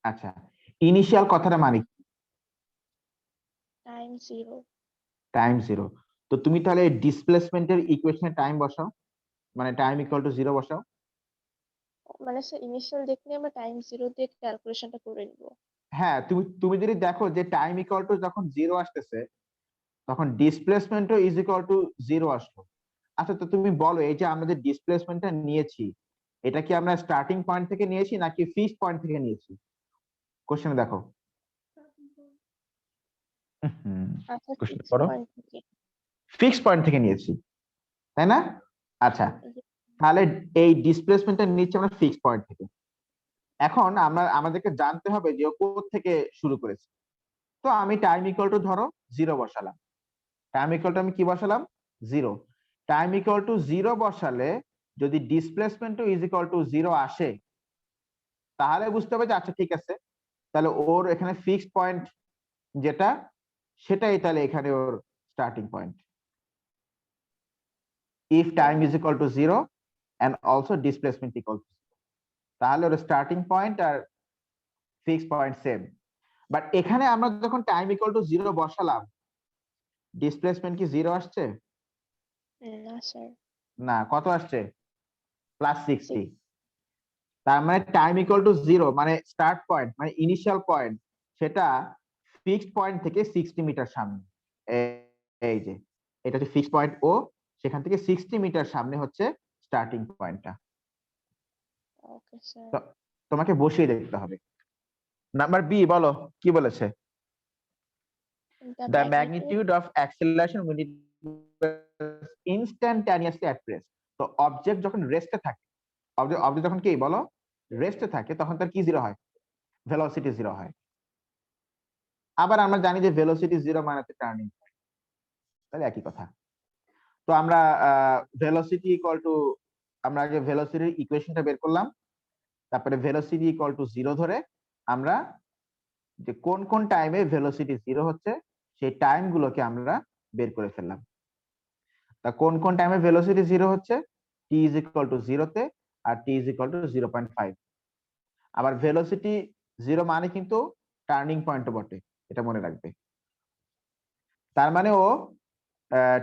আচ্ছা, ইনিশিয়াল কথাটা মানে কি? Time zero. Time zero. তো তুমি তাহলে ডিসপ্লেসমেন্টের ইকুয়েশনে টাইম বসাও, মানে টাইম ইকুয়াল টু জিরো বসাও। মানে স্যার ইনিশিয়াল দেখলে আমরা টাইম জিরো দিয়ে ক্যালকুলেশনটা করে নিব। হ্যাঁ, তুমি তুমি যদি দেখো যে টাইম ইকুয়াল টু যখন জিরো আসতেছে তখন ডিসপ্লেসমেন্টও ইজ ইকুয়াল টু জিরো আসলো। আচ্ছা, তো তুমি বলো এই যে আমরা যে ডিসপ্লেসমেন্টটা নিয়েছি এটা কি আমরা স্টার্টিং পয়েন্ট থেকে নিয়েছি নাকি ফিক্সড পয়েন্ট থেকে নিয়েছি? কোশ্চেনে দেখো। আচ্ছা, কোশ্চেন ফিক্স পড়ো। পয়েন্ট থেকে। ফিক্সড পয়েন্ট থেকে নিয়েছি, তাই না? আচ্ছা, তাহলে এই ডিসপ্লেসমেন্টটা নিচ্ছি আমরা ফিক্সড পয়েন্ট থেকে। এখন আমাদেরকে জানতে হবে যে ও কোথা থেকে শুরু করেছে। তো আমি টাইম ইকুয়াল টু ধরো জিরো বসালাম। টাইম ইকুয়াল টু আমি কি বসালাম? Zero. Time equal to zero বসালে যদি displacement is equal to zero আসে তাহলে বুঝতে হবে যে আচ্ছা ঠিক আছে, তাহলে ওর এখানে ফিক্সড পয়েন্ট যেটা সেটাই তাহলে এখানে ওর starting point. If time is equal to zero and also displacement equal to, তাহলে ওর স্টার্টিং পয়েন্ট আর ফিক্সড পয়েন্ট সেম। বাট এখানে আমরা যখন টাইম ইকুয়াল টু জিরো বসালাম ডিসপ্লেসমেন্ট কি জিরো আসছে? না স্যার। না, কত আসছে? প্লাস 60। তার মানে টাইম ইকুয়াল টু জিরো মানে স্টার্ট পয়েন্ট মানে ইনিশিয়াল পয়েন্ট সেটা ফিক্সড পয়েন্ট থেকে 60 মিটার সামনে। এই যে এটা হচ্ছে ফিক্সড পয়েন্ট ও, সেখান থেকে 60 মিটার সামনে হচ্ছে স্টার্টিং পয়েন্টটা। Okay sir. তোমাকে বসিয়ে দেখতে হবে। নাম্বার বি বলো কি বলেছে? The The magnitude. magnitude of acceleration when it was instantaneously at rest. তো অবজেক্ট যখন রেস্টে থাকে, অবজেক্ট যখন কি বলো রেস্টে থাকে তখন তার কি জিরো হয়? ভেলোসিটি জিরো হয়। আবার আমরা জানি যে ভেলোসিটি জিরো মানে হচ্ছে টার্নিং পয়েন্ট, তাহলে একই কথা। তো আমরা ভেলোসিটি ইকুয়াল টু, আমরা আগে ভেলোসিটির ইকুয়েশনটা বের করলাম, তারপরে ভেলোসিটি ইকুয়াল টু জিরো ধরে আমরা যে কোন কোন টাইমে ভেলোসিটি জিরো হচ্ছে সেই টাইম গুলোকে আমরা বের করে ফেললাম। তা কোন কোন টাইমে ভেলোসিটি জিরো হচ্ছে? টি ইজ ইকুয়াল টু জিরোতে আর টি ইজ ইকুয়াল টু 0.5। আবার ভেলোসিটি জিরো মানে কিন্তু টার্নিং পয়েন্টও বটে, এটা মনে রাখবে। তার মানে ও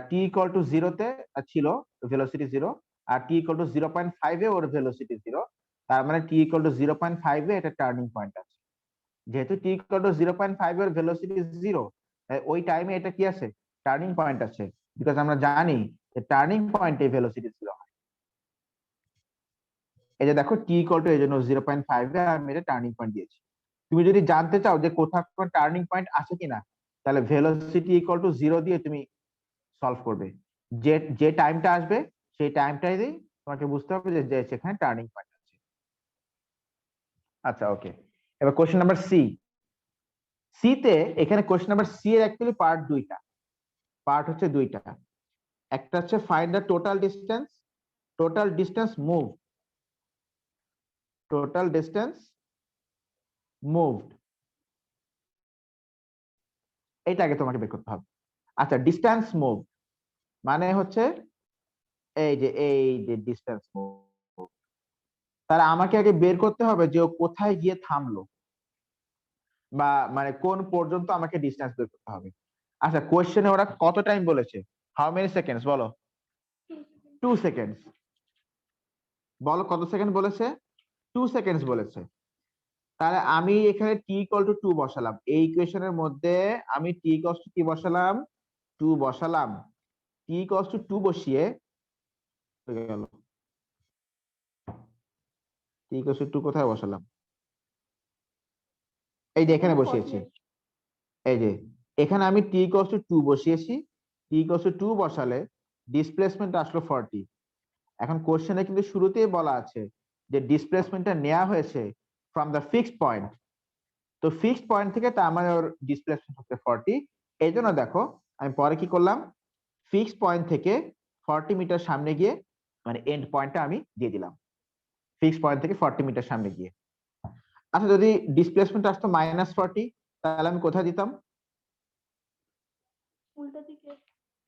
টি ইকুয়াল টু জিরোতে ছিল ভেলোসিটি জিরো, আর টি ইকুয়াল টু 0.5 ওর ভেলোসিটি জিরো। তার মানে টি ইকুয়াল টু 0.5 এটা টার্নিং পয়েন্ট আছে। যেহেতু টি ইকুয়াল টু 0.5 এর ভেলোসিটি জিরো, ওই টাইমে এটা কি আছে? টার্নিং পয়েন্ট আছে। বিকজ আমরা জানি যে টার্নিং পয়েন্টে ভেলোসিটি জিরো হয়। এই যে দেখো টি ইকুয়াল টু এই জন্য 0.5 এ আমি এটা টার্নিং পয়েন্ট দিয়েছি। তুমি যদি জানতে চাও যে কোথাও কোনো টার্নিং পয়েন্ট আছে কিনা তাহলে ভেলোসিটি ইকুয়াল টু জিরো দিয়ে তুমি সলভ করবে। যে যে টাইমটা আসবে সেই টাইমটাই দিয়ে তোমাকে বুঝতে হবে যে সেখানে টার্নিং পয়েন্ট আছে। আচ্ছা ওকে, এবার কোশ্চেন নাম্বার সি। সি তে এখানে কোশ্চেন নাম্বার সি এর অ্যাকচুয়ালি পার্ট দুইটা, পার্ট হচ্ছে দুইটা। একটা হচ্ছে find the total distance, total distance move, total distance moved, এটা আগে তোমাকে বের করতে হবে। আচ্ছা, ডিস্টেন্স মুভ মানে হচ্ছে এই যে ডিস্টেন্স মুভ, তাহলে আমাকে আগে বের করতে হবে যে ও কোথায় গিয়ে থামলো, বা মানে কোন পর্যন্ত আমাকে ডিস্টেন্স বের করতে হবে। আচ্ছা, কোশ্চেনে ওরা কত টাইম বলেছে? হাউ মেনি সেকেন্ডস বলো? 2 সেকেন্ডস। বলো কত সেকেন্ড বলেছে? 2 সেকেন্ডস বলেছে। তাহলে আমি এখানে টি ইকুয়াল টু 2 বসালাম, এই ইকুয়েশনের মধ্যে আমি টি ইকুয়াল টু কি বসালাম? 2 বসালাম। টি ইকুয়াল টু 2 বসিয়ে হয়ে গেল, টি ইকুয়াল টু 2 কোথায় বসালাম? এই যে এখানে বসিয়েছি। এই যে এখানে আমি টি ইকুয়াল টু 2 বসিয়েছি, টি ইকুয়াল টু 2 বসালে ডিসপ্লেসমেন্ট আসলো 40। এখন কোশ্চেনে কিন্তু শুরুতেই বলা আছে যে ডিসপ্লেসমেন্টটা নেওয়া হয়েছে ফ্রম দ্য ফিক্সড পয়েন্ট। তো ফিক্সড পয়েন্ট থেকে তার মানে ওর ডিসপ্লেসমেন্ট হচ্ছে 40। এই জন্য দেখো আমি পরে কি করলাম, ফিক্সড পয়েন্ট থেকে 40 মিটার সামনে গিয়ে মানে এন্ড পয়েন্টটা আমি দিয়ে দিলাম, ফিক্সড পয়েন্ট থেকে 40 মিটার সামনে গিয়ে। আচ্ছা, যদি ডিসপ্লেসমেন্ট আসতো -40 তাহলে আমি কোথায় দিতাম? উল্টা দিকে।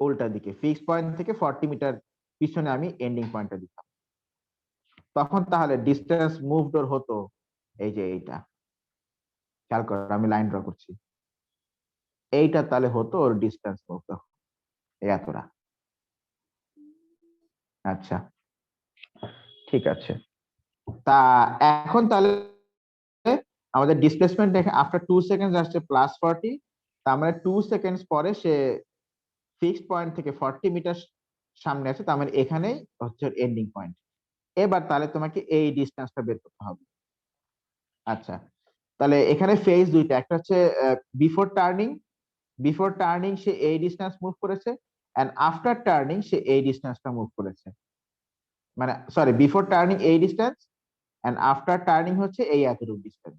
উল্টা দিকে, ফিক্সড পয়েন্ট থেকে 40 মিটার পিছনে আমি এন্ডিং পয়েন্টটা দিতাম। তখন তাহলে ডিস্টেন্স মুভড ওর হতো এই যে এইটা। খেয়াল করো, আমি লাইন ড্র করছি। এইটা তাহলে হতো ওর ডিস্টেন্স বলতো এতটা। আচ্ছা, ঠিক আছে। তা এখন তাহলে আমাদের ডিসপ্লেসমেন্ট দেখে আফটার 2 সেকেন্ডস আসছে +40। তার মানে 2 সেকেন্ডস পরে সে ফিক্সড পয়েন্ট থেকে 40 মিটার সামনে আছে, তার মানে এখানেই হচ্ছে এন্ডিং পয়েন্ট। এবার তাহলে তোমাকে এই ডিসটেন্সটা বের করতে হবে। আচ্ছা, তাহলে এখানে ফেজ দুইটা, একটা হচ্ছে বিফোর টার্নিং সে এই ডিসটেন্স মুভ করেছে, এন্ড আফটার টার্নিং সে এই ডিসটেন্সটা মুভ করেছে। মানে সরি, বিফোর টার্নিং এই ডিসটেন্স এন্ড আফটার টার্নিং হচ্ছে এই এতটুকু ডিসটেন্স।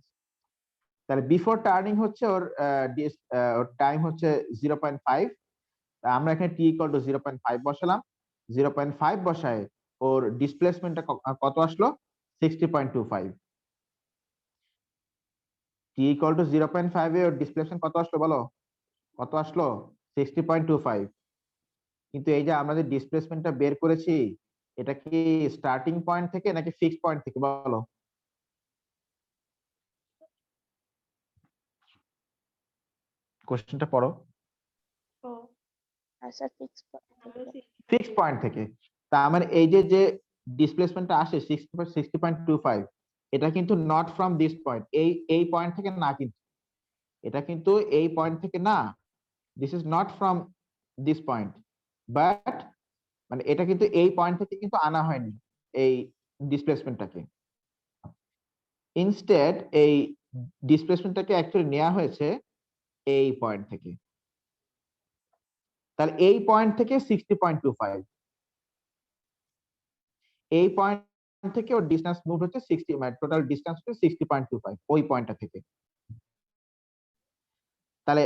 তাহলে বিফোর টার্নিং হচ্ছে ওর টাইম হচ্ছে 0.5। আমরা এখানে টি ইকুয়াল টু 0.5 বসালাম। 0.5 বসায় ওর ডিসপ্লেসমেন্টটা কত আসলো? 60.25। টি ইকুয়াল টু 0.5 এ ওর ডিসপ্লেসমেন্ট কত আসলো বলো? কত আসলো? 60.25। কিন্তু এই যে আমরা যে ডিসপ্লেসমেন্টটা বের করেছি, এটা কি স্টার্টিং পয়েন্ট থেকে নাকি ফিক্সড পয়েন্ট থেকে বলো? কোশ্চেনটা পড়ো। আচ্ছা, ফিক্স ফিক্সড পয়েন্ট থেকে। তা আমার এই যে যে ডিসপ্লেসমেন্টটা আসে 60.25, এটা কিন্তু নট ফ্রম দিস পয়েন্ট, এই পয়েন্ট থেকে না, কিন্তু এটা কিন্তু এই পয়েন্ট থেকে না। This is not from this point, but মানে এটা কিন্তু এই পয়েন্ট থেকে কিন্তু আনা হয়নি এই ডিসপ্লেসমেন্টটাকে। ইনস্টেড এই ডিসপ্লেসমেন্টটাকে অ্যাকচুয়ালি নেওয়া হয়েছে এই পয়েন্ট থেকে। তাহলে এই পয়েন্ট থেকে 60.25, এই পয়েন্ট থেকে ওর ডিসটেন্স মুভ হচ্ছে 60, মানে টোটাল ডিসটেন্স হচ্ছে 60.25 ওই পয়েন্টটা থেকে। তাহলে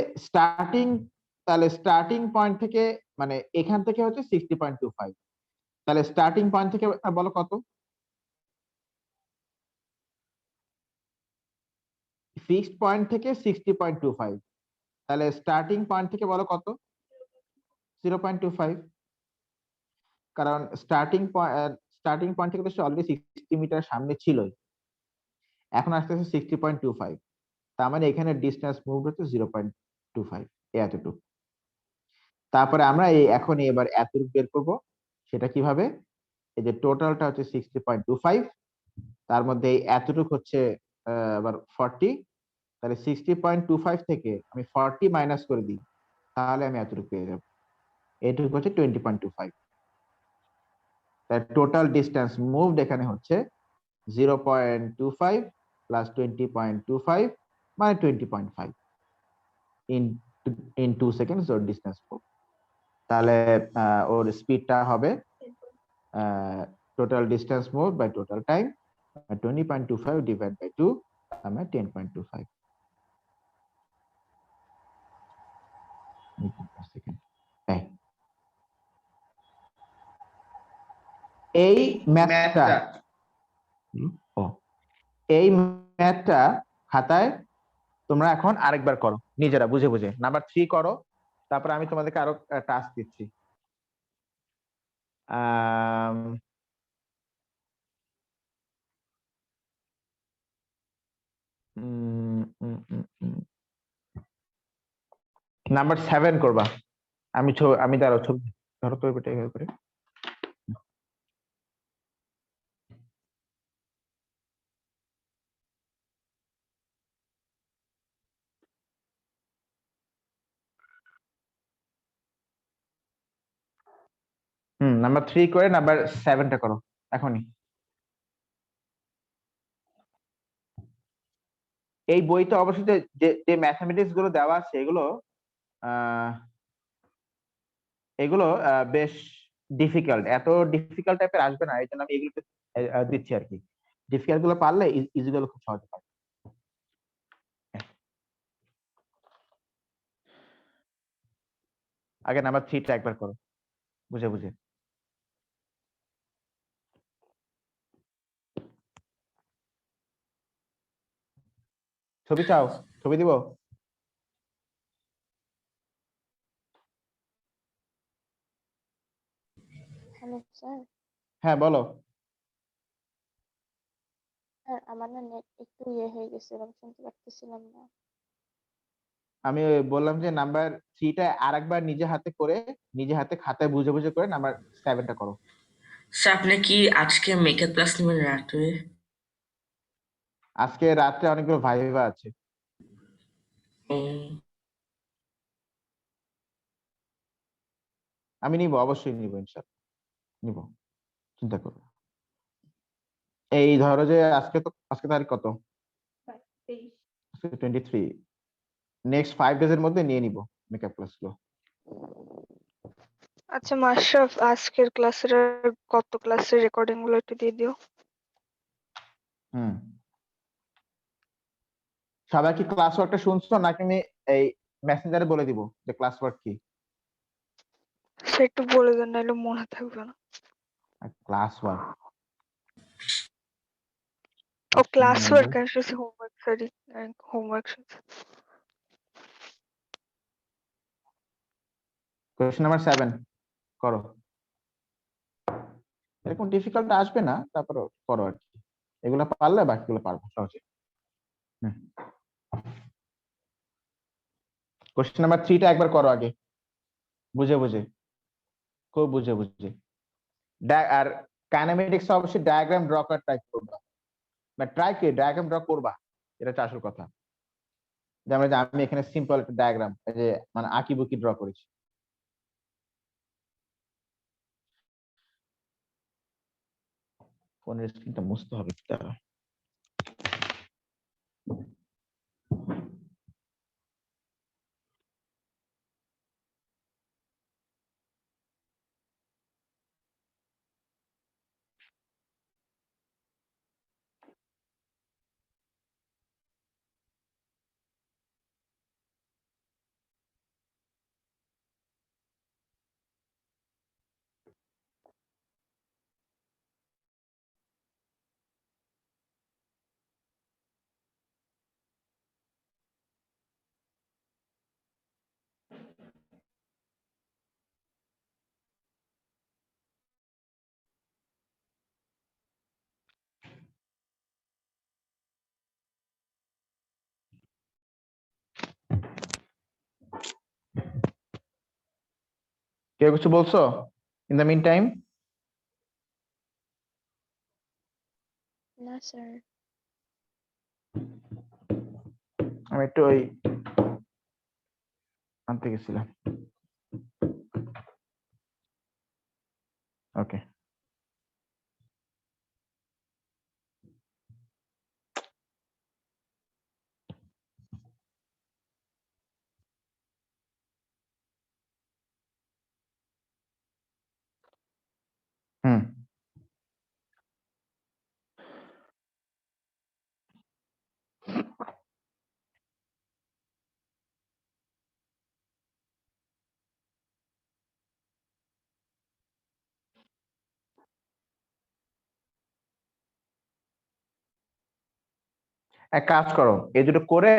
স্টার্টিং পয়েন্ট থেকে মানে এখান থেকে হচ্ছে 60.25। তাহলে স্টার্টিং পয়েন্ট থেকে বলো কত? ফিক্সড পয়েন্ট থেকে 60.25, তাহলে স্টার্টিং পয়েন্ট থেকে বলো কত? 0.25। কারণ স্টার্টিং পয়েন্ট থেকে তো সে অলরেডি 60 মিটার সামনে ছিলই, এখন আসতেছে 60.25। তার মানে এখানে ডিসটেন্স মুভ হচ্ছে 0.25, এতটুকু। তারপরে আমরা এখন এবার এতটুকু বের করব। সেটা কিভাবে? এই যে টোটালটা হচ্ছে 60.25, তার মধ্যে এই এতটুকু হচ্ছে আবার 40। তাহলে 60.25 থেকে আমি 40 মাইনাস করে দিই, তাহলে আমি এতটুকু পেয়ে যাব। এটুকু হচ্ছে 20.25। তাই টোটাল ডিসটেন্স মুভড এখানে হচ্ছে 0.25 প্লাস 20.25 মানে 20.5 ইন 2 সেকেন্ডস ওর ডিসটেন্স মুভ। তাহলে ওর স্পিডটা হবে total distance move by total time, 20.25 divide by 2, আমরা 10.25 মিটার পার সেকেন্ড। এই ম্যাথটা ও এই ম্যাথটা খাতায় তোমরা এখন আরেকবার করো, নিজেরা বুঝে বুঝে নাম্বার 3 করো। তারপর আমি তোমাদেরকে আরো টাস্ক দিচ্ছি। নাম্বার 7 করবা। আমি দাঁড়াও, ছবি ধরো তো এটা এভাবে করে। নাম্বার 3 করে নাম্বার 7টা করো এখনই। এই বইতে অবশ্যই যে যে ম্যাথমেটিক্স গুলো দেওয়া আছে এগুলো এগুলো বেশ ডিফিকাল্ট, এত ডিফিকাল্ট টাইপের আসবে না, এই জন্য আমি এগুলো দিচ্ছি আর কি। ডিফিকাল্ট গুলো পারলে ইজি গুলো খুব সহজে পারবে। আগে নাম্বার 3টা একবার করো বুঝে বুঝে। ছবি চাও? ছবি দিব? Hello sir. হ্যাঁ বলো। স্যার আমার না নেট একটু ইয়ে হয়ে গেছিল, আমি শুনতে পারতেছিলাম না। আমি বললাম যে নাম্বার 3টা আরেকবার নিজে হাতে করে, নিজে হাতে খাতায় বুঝে বুঝে করে নাম্বার 7টা করো। স্যার আপনি কি আজকে মেকআপ ক্লাস নেবেন রাত্রে? আজকে রাত্রে অনেকগুলো ভাইভা আছে। উম, আমি নিব, অবশ্যই নিব, ইনশাআল্লাহ নিব, চিন্তা করো না। এই ধরো যে আজকে তারিখ কত? 23। নেক্সট 5 ডেজ এর মধ্যে নিয়ে নিব মেকআপ ক্লাস গুলো। আচ্ছা মাশরাফ, আজকের ক্লাসের কত ক্লাসের রেকর্ডিং গুলো একটু দিয়ে দিও। হুম, সবাই কি ক্লাস ওয়ার্কটা শুনছো নাকি আমি এই মেসেঞ্জারে বলে দিব যে ক্লাস ওয়ার্ক কি? সে একটু বলে দেন, নাহলে মনে থাকবে না। ক্লাস ওয়ার্ক, ও ক্লাস ওয়ার্ক আসলে homework, sorry homework. Question number 7 করো। এরকম ডিফিকাল্ট আসবে না, তারপর করো আর কি। এগুলো পারলে বাকিগুলো পারবো সহজে। কোয়েশ্চেন নাম্বার 3টা একবার করো আগে, বুঝে বুঝে, খুব বুঝে বুঝে। আর কাইনেমেটিক্স অবশ্যই ডায়াগ্রাম ড্র করার ট্রাই করবা, বা ট্রাই কি ডায়াগ্রাম ড্র করবা, এটা হচ্ছে আসল কথা। যেমন যে আমি এখানে সিম্পল একটা ডায়াগ্রাম, এই যে মানে আঁকিবুকি ড্র করেছি। ফোনের স্ক্রিনটা মুছতে হবে তারা। কেউ কিছু বলছো ইন দ্য মিন টাইম? না স্যার। আমি একটু ওই আনতে গেছিলাম। ওকে, হুম, এক কাজ করো, এই দুটো করে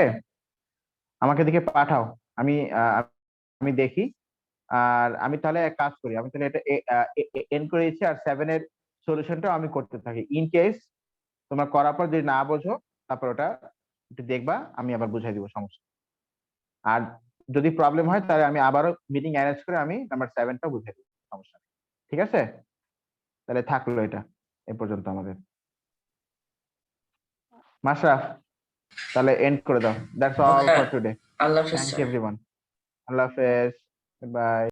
আমাকে দিকে পাঠাও। আমি আমি দেখি। আর আমি তাহলে এক কাজ করি, আমি তাহলে এটা এন্ড করে দিচ্ছি, আর 7 এর সলিউশনটাও আমি করতে থাকি। ইন কেস তোমার করার পর যদি না বোঝো, তারপর ওটা একটু দেখবা, আমি আবার বুঝাই দিব, সমস্যা। আর যদি প্রবলেম হয় তাহলে আমি আবারও মিটিং অ্যারেঞ্জ করে আমি নাম্বার 7টা বুঝাই দিব, সমস্যা নেই। ঠিক আছে, তাহলে থাকলো এটা এ পর্যন্ত আমাদের। মাশরাফ, তাহলে এন্ড করে দাও। That's all Okay. For today. আল্লাহ হাফেজ থ্যাংক ইউ স্যার। এভরিওয়ান। আল্লাহ হাফেজ, বাই।